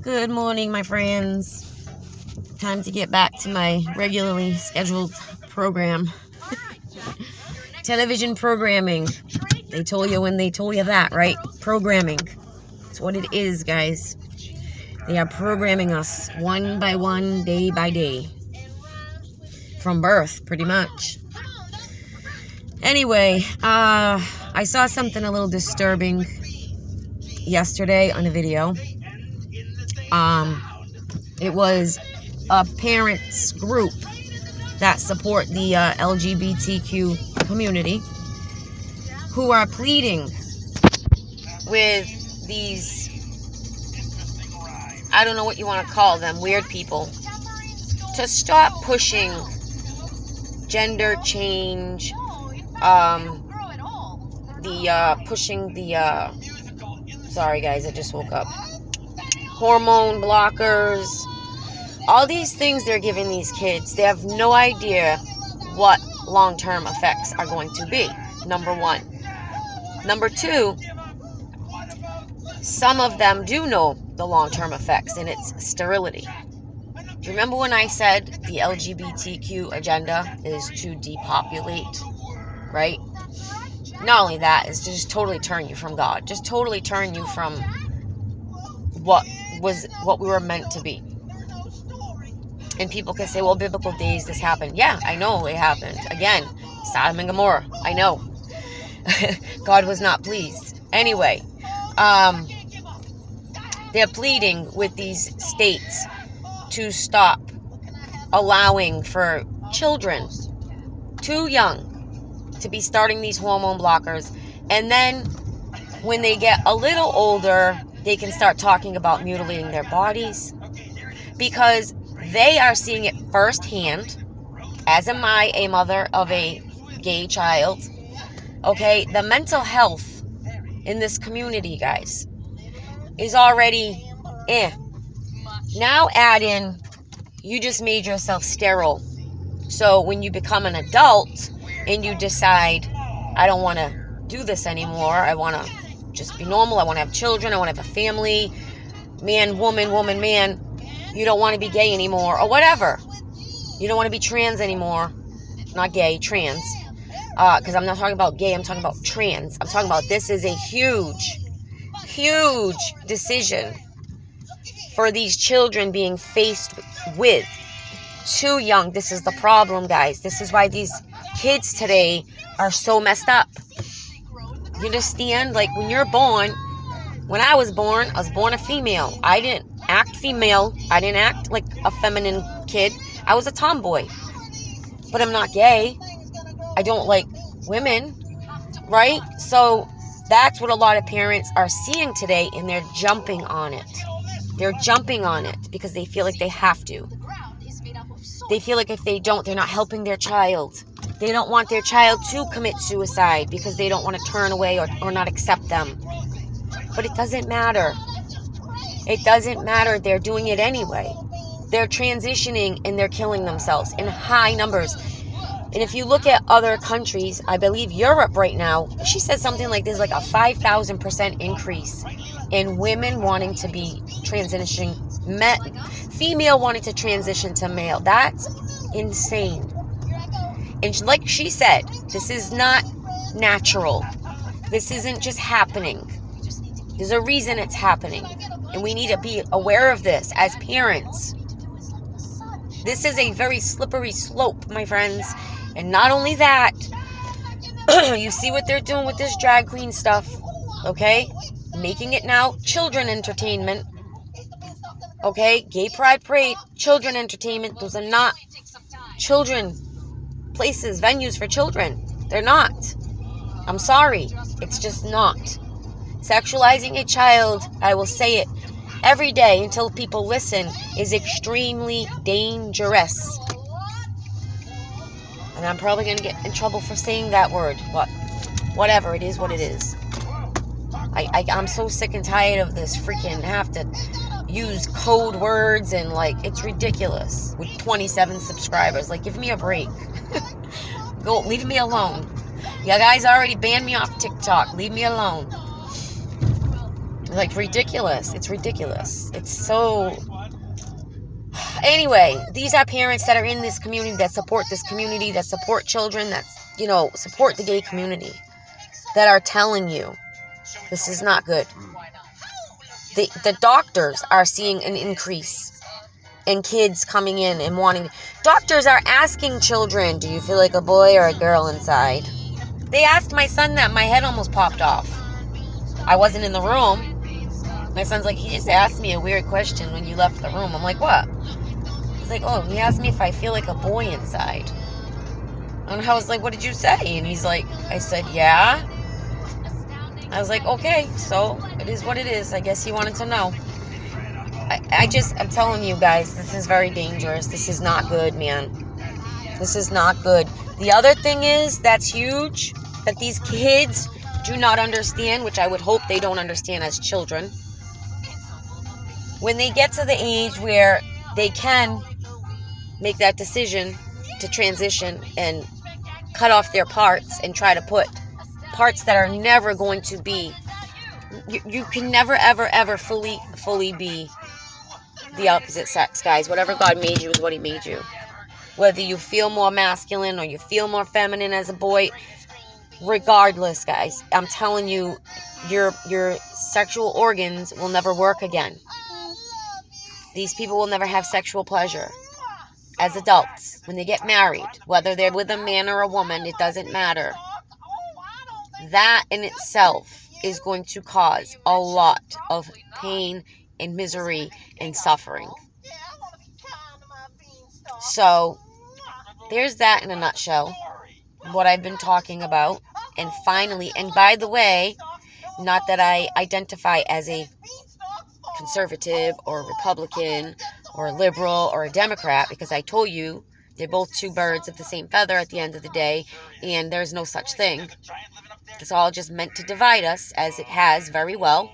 Good morning, my friends. Time to get back to my regularly scheduled program. Television programming. They told you when they told you that, right? Programming. That's what it is, guys. They are programming us one by one, day by day. From birth, pretty much. Anyway, I saw something a little disturbing yesterday on a video. It was a parents group that support the LGBTQ community who are pleading with these, I don't know what you want to call them, weird people, to stop pushing gender change, sorry guys, I just woke up, hormone blockers, all these things they're giving these kids. They have no idea what long-term effects are going to be, number one. Number two, some of them do know the long-term effects, and it's sterility. Do you remember when I said the LGBTQ agenda is to depopulate, right? Not only that, it's to just totally turn you from God. Just totally turn you from what we were meant to be. And people can say, well, biblical days, this happened. Yeah, I know it happened. Again, Sodom and Gomorrah. I know. God was not pleased. Anyway, they're pleading with these states to stop allowing for children too young to be starting these hormone blockers. And then when they get a little older, they can start talking about mutilating their bodies, because they are seeing it firsthand, as am I, a mother of a gay child. Okay, the mental health in this community, guys, is already Now add in, you just made yourself sterile. So when you become an adult and you decide, I don't want to do this anymore, I want to just be normal, I want to have children, I want to have a family, man, woman, woman, man, you don't want to be gay anymore, or whatever. You don't want to be trans anymore. Not gay, trans. Because I'm not talking about gay, I'm talking about trans. I'm talking about, this is a huge, huge decision for these children being faced with. Too young. This is the problem, guys. This is why these kids today are so messed up. You understand? Like, when you're born, when I was born a female. I didn't act female. I didn't act like a feminine kid. I was a tomboy. But I'm not gay. I don't like women, right? So that's what a lot of parents are seeing today, and they're jumping on it. They're jumping on it because they feel like they have to. They feel like if they don't, they're not helping their child. They don't want their child to commit suicide because they don't want to turn away or not accept them. But it doesn't matter. It doesn't matter. They're doing it anyway. They're transitioning and they're killing themselves in high numbers. And if you look at other countries, I believe Europe right now, she said something like there's like a 5,000% increase in women wanting to be transitioning, female wanting to transition to male. That's insane. And like she said, this is not natural. This isn't just happening. There's a reason it's happening. And we need to be aware of this as parents. This is a very slippery slope, my friends. And not only that, you see what they're doing with this drag queen stuff, okay? Making it now children entertainment, okay? Gay pride parade, children entertainment. Those are not children places, venues for children. They're not. I'm sorry. It's just not. Sexualizing a child, I will say it every day until people listen, is extremely dangerous. And I'm probably going to get in trouble for saying that word. But whatever, it is what it is. I'm so sick and tired of this freaking have to use code words and like, it's ridiculous. With 27 subscribers. Like, give me a break. Go, leave me alone. You guys already banned me off TikTok. Leave me alone. Like, ridiculous. It's ridiculous. It's so... Anyway, these are parents that are in this community, that support this community, that support children, that, support the gay community, that are telling you this is not good. The doctors are seeing an increase in kids coming in and wanting... Doctors are asking children, do you feel like a boy or a girl inside? They asked my son that. My head almost popped off. I wasn't in the room. My son's like, he just asked me a weird question when you left the room. I'm like, what? He's like, oh, he asked me if I feel like a boy inside. And I was like, what did you say? And he's like, I said, yeah. I was like, okay, so it is what it is. I guess he wanted to know. I'm telling you guys, this is very dangerous. This is not good, man. This is not good. The other thing is, that's huge, that these kids do not understand, which I would hope they don't understand as children. When they get to the age where they can make that decision to transition and cut off their parts and try to put parts that are never going to be, you can never, ever, ever fully be the opposite sex, guys. Whatever God made you is what he made you. Whether you feel more masculine or you feel more feminine as a boy, regardless, guys, I'm telling you, your sexual organs will never work again. These people will never have sexual pleasure as adults. When they get married, whether they're with a man or a woman, it doesn't matter. That in itself is going to cause a lot of pain and misery and suffering. So, there's that in a nutshell. What I've been talking about. And finally, and by the way, not that I identify as a conservative or Republican or liberal or a Democrat, because I told you they're both two birds of the same feather at the end of the day, and there's no such thing. It's all just meant to divide us, as it has very well.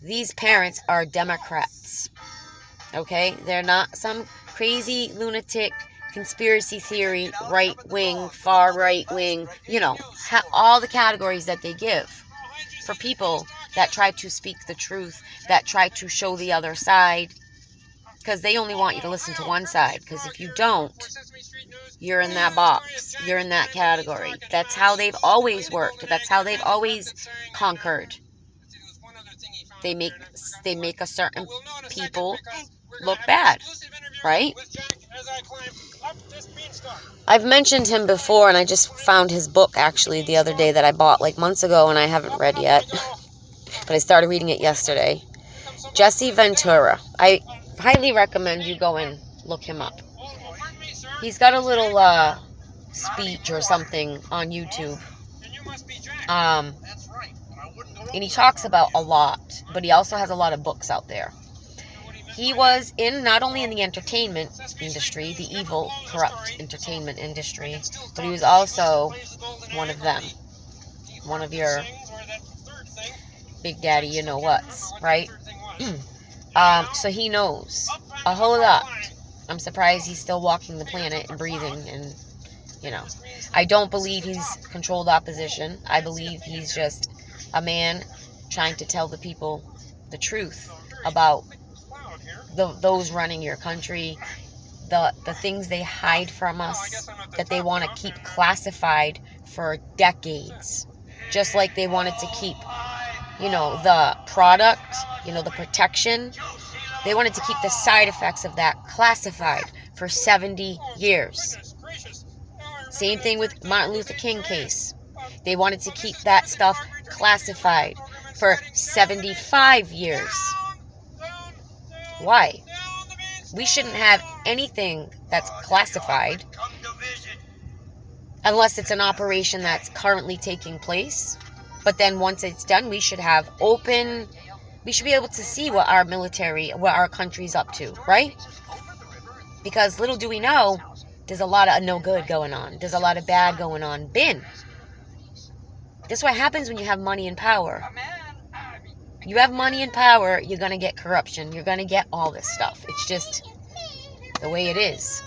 These parents are Democrats. Okay? They're not some crazy lunatic conspiracy theory, right wing, far right wing, all the categories that they give for people that try to speak the truth, that try to show the other side, because they only want you to listen to one side, because if you don't, you're in that box, you're in that category. That's how they've always worked. That's how they've always conquered. They make a certain people look bad, right? I've mentioned him before, and I just found his book actually the other day that I bought like months ago and I haven't read yet, but I started reading it yesterday. Jesse Ventura. I highly recommend you go and look him up. He's got a little speech or something on YouTube, and he talks about a lot, but he also has a lot of books out there. He was not only in the entertainment industry, the evil, corrupt entertainment industry, but he was also one of them. One of your big daddy you-know-whats, right? So he knows a whole lot. I'm surprised he's still walking the planet and breathing, and, I don't believe he's controlled opposition. I believe he's just a man trying to tell the people the truth about those running your country, the things they hide from us, that they want to keep classified for decades, just like they wanted to keep, the product, the protection. They wanted to keep the side effects of that classified for 70 years. Same thing with Martin Luther King case. They wanted to keep that stuff classified for 75 years. Why? We shouldn't have anything that's classified unless it's an operation that's currently taking place. But then once it's done, we should have we should be able to see what our military, what our country's up to, right? Because little do we know, there's a lot of no good going on. There's a lot of bad going on. This is what happens when you have money and power. You have money and power, you're going to get corruption. You're going to get all this stuff. It's just the way it is.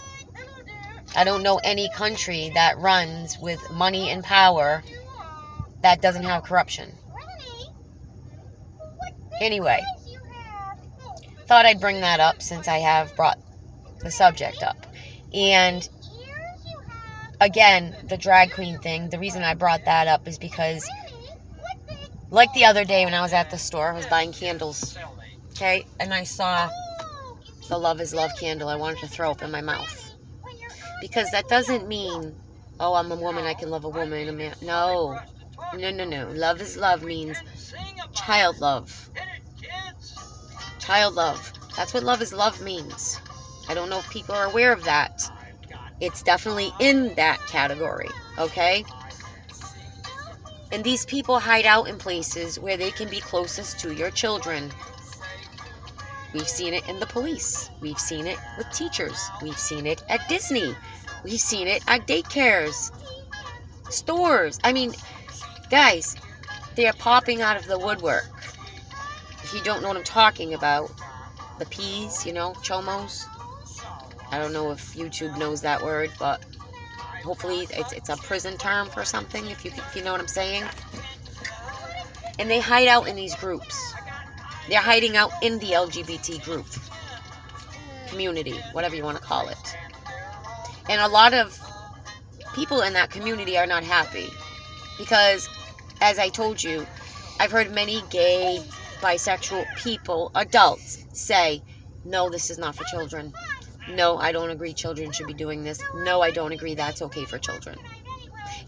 I don't know any country that runs with money and power that doesn't have corruption. Anyway, thought I'd bring that up since I have brought the subject up. And again, the drag queen thing, the reason I brought that up is because, like the other day when I was at the store, I was buying candles, okay, and I saw the Love is Love candle. I wanted to throw up in my mouth. Because that doesn't mean, oh, I'm a woman, I can love a woman, a man. No. Love is Love means child love. Child love. That's what Love is Love means. I don't know if people are aware of that. It's definitely in that category, okay? And these people hide out in places where they can be closest to your children. We've seen it in the police. We've seen it with teachers. We've seen it at Disney. We've seen it at daycares, stores. I mean, guys, they're popping out of the woodwork. If you don't know what I'm talking about, the peas, chomos. I don't know if YouTube knows that word, but hopefully it's a prison term for something, if you know what I'm saying. And they hide out in these groups. They're hiding out in the LGBT group, community, whatever you want to call it. And a lot of people in that community are not happy because, as I told you, I've heard many gay, bisexual people, adults, say, no, this is not for children. No, I don't agree children should be doing this. No, I don't agree that's okay for children.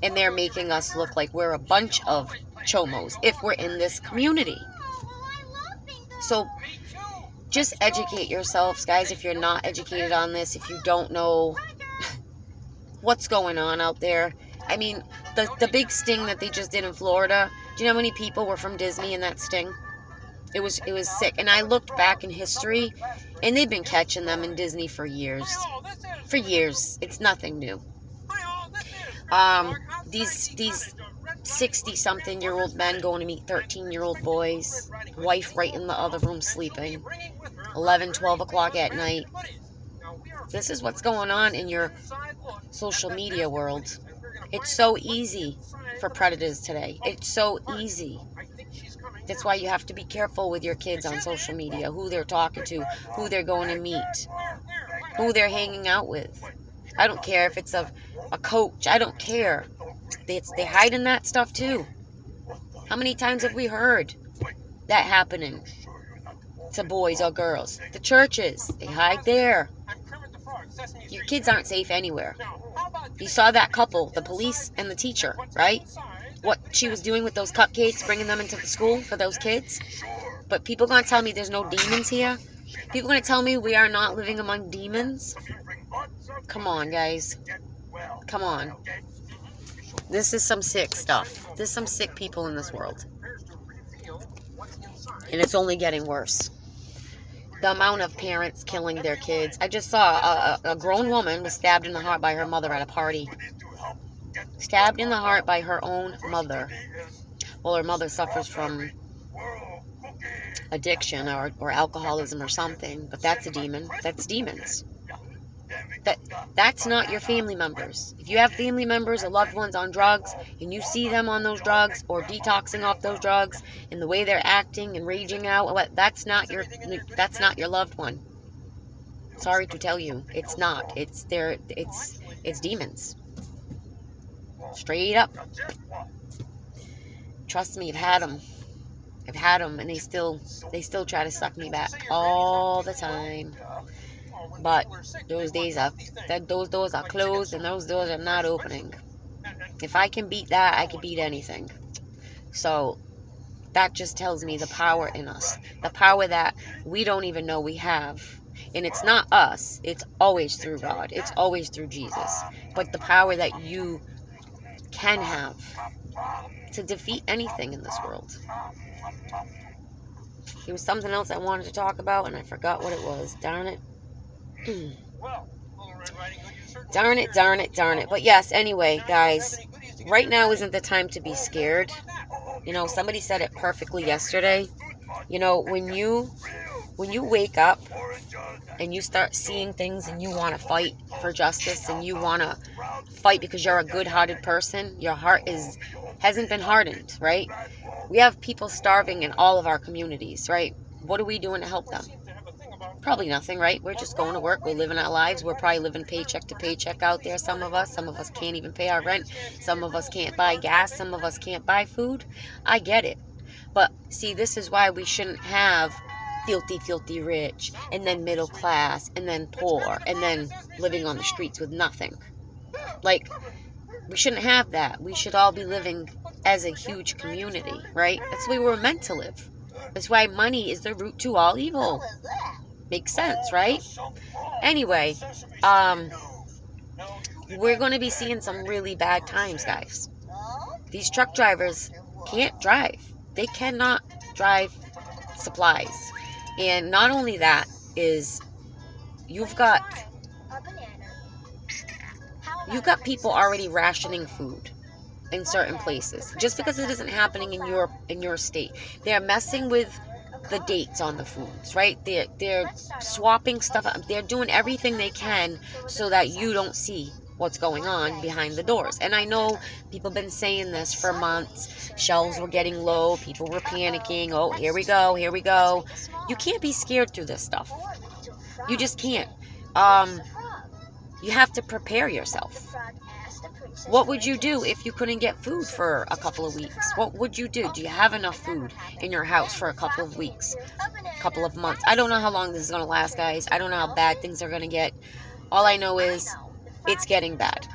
And they're making us look like we're a bunch of chomos if we're in this community. So just educate yourselves, guys, if you're not educated on this, if you don't know what's going on out there. I mean, the big sting that they just did in Florida, do you know how many people were from Disney in that sting? It was sick. And I looked back in history, and they've been catching them in Disney for years. For years. It's nothing new. These 60-something-year-old men going to meet 13-year-old boys, wife right in the other room sleeping, 11, 12 o'clock at night. This is what's going on in your social media world. It's so easy for predators today. It's so easy. That's why you have to be careful with your kids on social media, who they're talking to, who they're going to meet, who they're hanging out with. I don't care if it's a coach. I don't care. They hide in that stuff too. How many times have we heard that happening to boys or girls? The churches, they hide there. Your kids aren't safe anywhere. You saw that couple, the police and the teacher, right? What she was doing with those cupcakes, bringing them into the school for those kids. But people going to tell me there's no demons here? People going to tell me we are not living among demons? Come on, guys. Come on. This is some sick stuff. There's some sick people in this world. And it's only getting worse. The amount of parents killing their kids. I just saw a grown woman was stabbed in the heart by her mother at a party. Stabbed in the heart by her own mother. Well, her mother suffers from addiction or alcoholism or something. But that's a demon. That's demons. That's not your family members. If you have family members or loved ones on drugs and you see them on those drugs or detoxing off those drugs and the way they're acting and raging out, that's not your loved one. Sorry to tell you, it's not. It's demons. Straight up. Trust me, I've had them, and they still try to suck me back all the time. But those doors are closed, and those doors are not opening. If I can beat that, I can beat anything. So that just tells me the power in us, the power that we don't even know we have. And it's not us. It's always through God. It's always through Jesus. But the power that you can have to defeat anything in this world. There was something else I wanted to talk about, and I forgot what it was. Darn it. Darn it. But yes, anyway, guys, right now isn't the time to be scared. Somebody said it perfectly yesterday. When you wake up and you start seeing things and you want to fight for justice and you want to fight because you're a good-hearted person, your heart hasn't been hardened, right? We have people starving in all of our communities, right? What are we doing to help them? Probably nothing, right? We're just going to work. We're living our lives. We're probably living paycheck to paycheck out there, some of us. Some of us can't even pay our rent. Some of us can't buy gas. Some of us can't buy food. I get it. But see, this is why we shouldn't have filthy rich, and then middle class, and then poor, and then living on the streets with nothing. Like, we shouldn't have that. We should all be living as a huge community, right? That's the way we're meant to live. That's why money is the root to all evil. Makes sense, right? Anyway, we're going to be seeing some really bad times, guys. These truck drivers can't drive. They cannot drive supplies. And not only that is you've got people already rationing food in certain places just because it isn't happening in your state. They're messing with the dates on the foods, right? They're swapping stuff up. They're doing everything they can so that you don't see what's going on behind the doors. And I know people have been saying this for months. Shelves were getting low. People were panicking. Oh, here we go. You can't be scared through this stuff. You just can't. You have to prepare yourself. What would you do if you couldn't get food for a couple of weeks? What would you do? Do you have enough food in your house for a couple of weeks, couple of months? I don't know how long this is going to last, guys. I don't know how bad things are going to get. All I know is it's getting bad.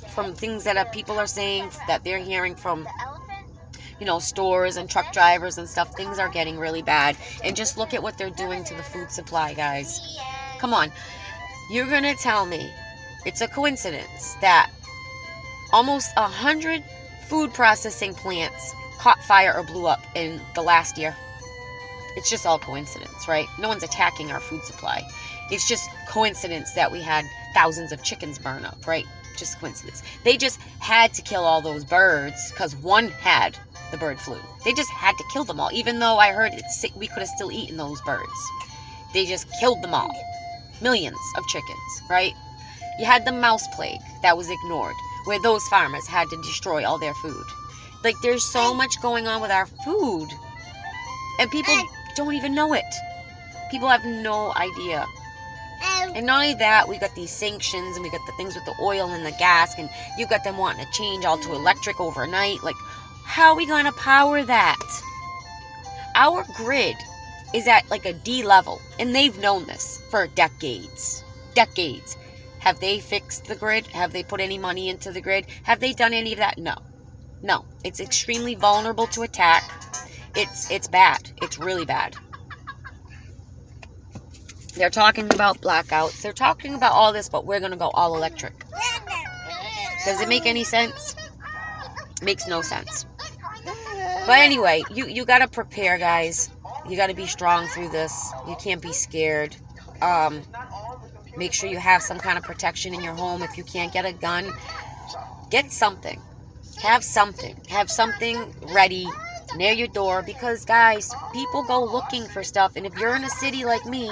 From things that people are saying, that they're hearing from, stores and truck drivers and stuff, things are getting really bad. And just look at what they're doing to the food supply, guys. Come on. You're going to tell me it's a coincidence that almost 100 food processing plants caught fire or blew up in the last year? It's just all coincidence, right? No one's attacking our food supply. It's just coincidence that we had thousands of chickens burn up, right? Just coincidence. They just had to kill all those birds because one had the bird flu. They just had to kill them all, even though I heard we could have still eaten those birds. They just killed them all. Millions of chickens, right? You had the mouse plague that was ignored, where those farmers had to destroy all their food. Like, there's so much going on with our food, and people don't even know it. People have no idea. And not only that, we got these sanctions, and we got the things with the oil and the gas, and you got them wanting to change all to electric overnight. Like, how are we going to power that? Our grid is at like a D level, and they've known this for decades. Have they fixed the grid? Have they put any money into the grid? Have they done any of that? No. It's extremely vulnerable to attack. It's bad. It's really bad. They're talking about blackouts. They're talking about all this, but we're going to go all electric. Does it make any sense? Makes no sense. But anyway, you got to prepare, guys. You got to be strong through this. You can't be scared. Make sure you have some kind of protection in your home. If you can't get a gun, get something. Have something. Have something ready near your door, because, guys, people go looking for stuff. And if you're in a city like me,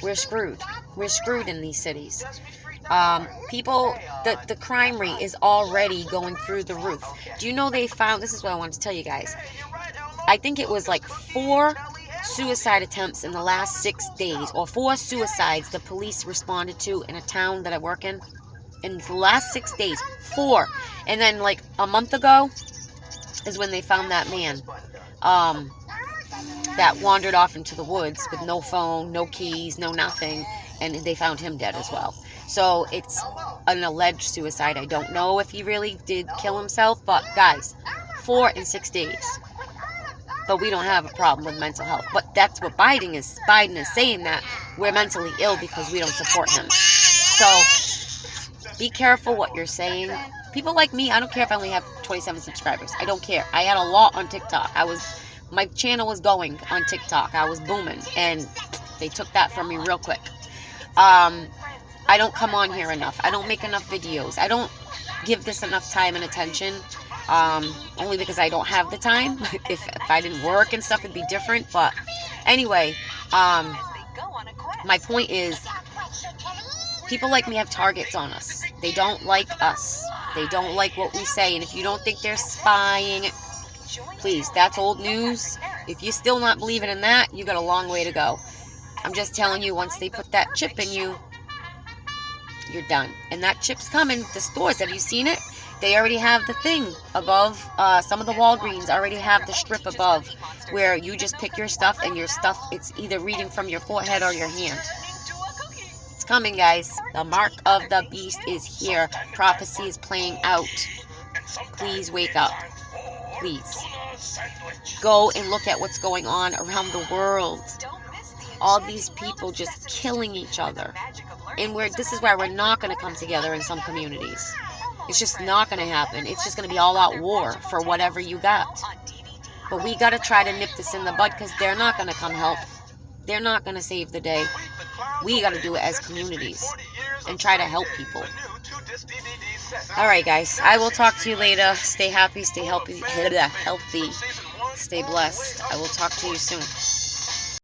we're screwed. We're screwed in these cities. The crime rate is already going through the roof. Do you know they found, this is what I wanted to tell you guys. I think it was like 4 suicide attempts in the last 6 days, or 4 suicides the police responded to in a town that I work in the last 6 days. 4. And then like a month ago is when they found that man that wandered off into the woods with no phone, no keys, no nothing, and they found him dead as well. So it's an alleged suicide. I don't know if he really did kill himself, but guys, 4 in 6 days. But we don't have a problem with mental health. But that's what Biden is saying, that we're mentally ill because we don't support him. So be careful what you're saying. People like me, I don't care if I only have 27 subscribers. I don't care. I had a lot on TikTok. My channel was going on TikTok. I was booming, and they took that from me real quick. I don't come on here enough. I don't make enough videos. I don't give this enough time and attention. Only because I don't have the time. If I didn't work and stuff, it'd be different. But anyway, my point is, people like me have targets on us. They don't like us. They don't like what we say. And if you don't think they're spying, please, that's old news. If you're still not believing in that, you got a long way to go. I'm just telling you, once they put that chip in you, you're done. And that chip's coming. The stores, have you seen it? They already have the thing above. Some of the Walgreens already have the strip above where you just pick your stuff and your stuff, it's either reading from your forehead or your hand. It's coming, guys. The mark of the beast is here. Prophecy is playing out. Please wake up. Please. Go and look at what's going on around the world. All these people just killing each other. And this is why we're not going to come together in some communities. It's just not going to happen. It's just going to be all-out war for whatever you got. But we got to try to nip this in the bud because they're not going to come help. They're not going to save the day. We got to do it as communities and try to help people. All right, guys. I will talk to you later. Stay happy, stay healthy, stay blessed. I will talk to you soon.